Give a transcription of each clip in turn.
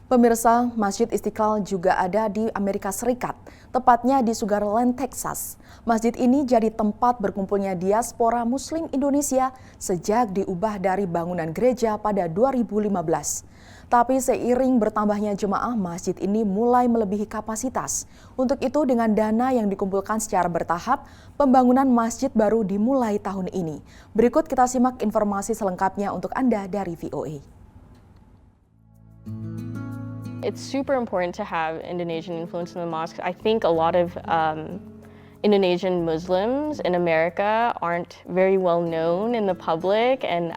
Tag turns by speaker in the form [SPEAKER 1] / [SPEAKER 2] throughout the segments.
[SPEAKER 1] Pemirsa, Masjid Istiqlal juga ada di Amerika Serikat, tepatnya di Sugar Land, Texas. Masjid ini jadi tempat berkumpulnya diaspora Muslim Indonesia sejak diubah dari bangunan gereja pada 2015. Tapi seiring bertambahnya jemaah, masjid ini mulai melebihi kapasitas. Untuk itu, dengan dana yang dikumpulkan secara bertahap, pembangunan masjid baru dimulai tahun ini. Berikut kita simak informasi selengkapnya untuk Anda dari VOA.
[SPEAKER 2] It's super important to have Indonesian influence in the mosque. I think a lot of Indonesian Muslims in America aren't very well known in the public, and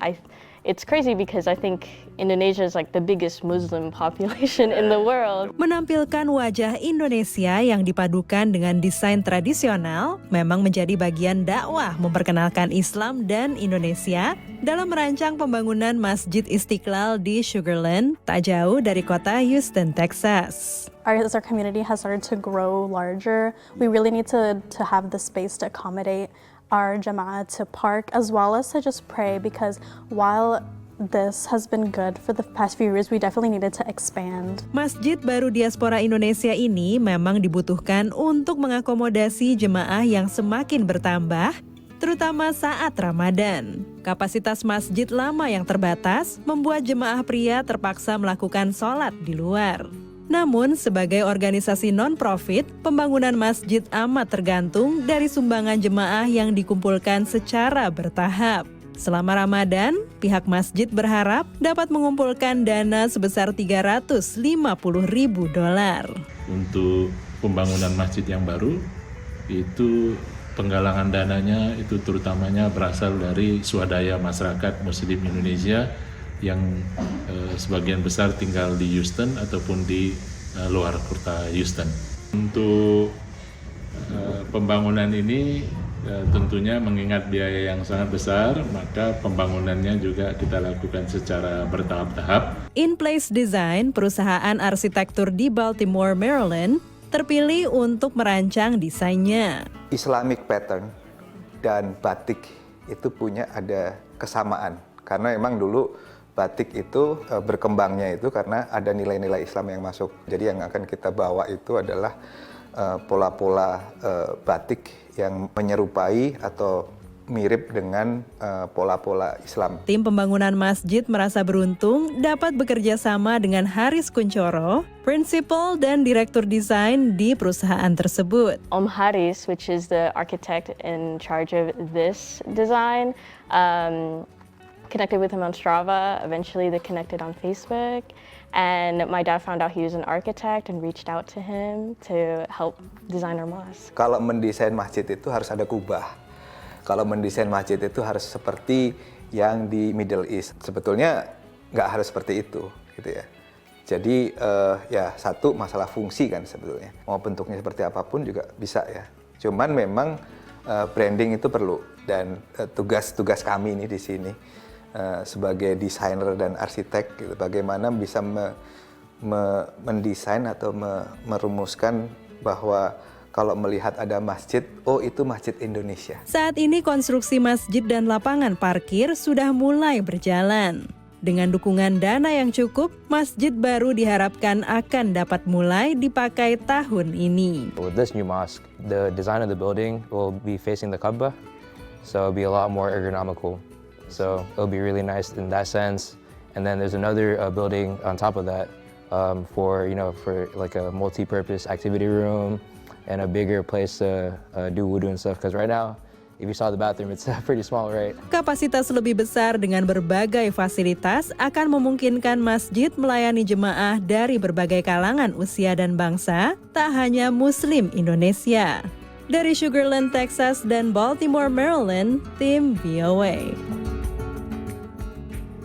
[SPEAKER 2] it's crazy because I think Indonesia is like the biggest Muslim population in the world.
[SPEAKER 3] Menampilkan wajah Indonesia yang dipadukan dengan desain tradisional memang menjadi bagian dakwah memperkenalkan Islam dan Indonesia dalam merancang pembangunan Masjid Istiqlal di Sugar Land, tak jauh dari kota Houston, Texas.
[SPEAKER 4] As our community has started to grow larger, we really need to have the space to accommodate our Jama'ah to park as well as to just pray, because while this has been good for the past few years, we definitely needed to expand.
[SPEAKER 3] Masjid baru diaspora Indonesia ini memang dibutuhkan untuk mengakomodasi jemaah yang semakin bertambah, terutama saat Ramadan. Kapasitas masjid lama yang terbatas membuat jemaah pria terpaksa melakukan sholat di luar. Namun, sebagai organisasi non-profit, pembangunan masjid amat tergantung dari sumbangan jemaah yang dikumpulkan secara bertahap. Selama Ramadan, pihak masjid berharap dapat mengumpulkan dana sebesar $350.000.
[SPEAKER 5] Untuk pembangunan masjid yang baru, itu penggalangan dananya itu terutamanya berasal dari swadaya masyarakat Muslim Indonesia yang sebagian besar tinggal di Houston ataupun di luar kota Houston. Untuk pembangunan ini tentunya mengingat biaya yang sangat besar, maka pembangunannya juga kita lakukan secara bertahap-tahap.
[SPEAKER 3] In Place Design, perusahaan arsitektur di Baltimore, Maryland, terpilih untuk merancang desainnya.
[SPEAKER 6] Islamic pattern dan batik itu punya ada kesamaan, karena memang dulu batik itu berkembangnya itu karena ada nilai-nilai Islam yang masuk. Jadi yang akan kita bawa itu adalah pola-pola batik yang menyerupai atau mirip dengan pola-pola Islam.
[SPEAKER 3] Tim pembangunan masjid merasa beruntung dapat bekerja sama dengan Haris Kuncoro, prinsipal dan direktur desain di perusahaan tersebut.
[SPEAKER 2] Om Haris, which is the architect in charge of this design, connected with him on Strava. Eventually they connected on Facebook, and my dad found out he was an architect and reached out to him to help design our mosque.
[SPEAKER 6] Kalau mendesain masjid itu harus ada kubah. Kalau mendesain masjid itu harus seperti yang di Middle East. Sebetulnya nggak harus seperti itu, gitu ya. Jadi ya satu masalah fungsi kan sebetulnya. Mau bentuknya seperti apapun juga bisa ya. Cuman memang branding itu perlu, dan tugas kami ini di sini sebagai desainer dan arsitek, gitu, bagaimana bisa mendesain atau merumuskan bahwa kalau melihat ada masjid, oh itu masjid Indonesia.
[SPEAKER 3] Saat ini konstruksi masjid dan lapangan parkir sudah mulai berjalan. Dengan dukungan dana yang cukup, masjid baru diharapkan akan dapat mulai dipakai tahun ini.
[SPEAKER 7] With this new mosque, the design of the building will be facing the Kaabah, so it'll be a lot more ergonomical. So it'll be really nice in that sense. And then there's another building on top of that for like a multi-purpose activity room and a bigger place to do wudu and stuff. Because right now, if you saw the bathroom, it's pretty small, right?
[SPEAKER 3] Kapasitas lebih besar dengan berbagai fasilitas akan memungkinkan masjid melayani jemaah dari berbagai kalangan usia dan bangsa, tak hanya Muslim Indonesia. Dari Sugar Land, Texas dan Baltimore, Maryland, tim VOA.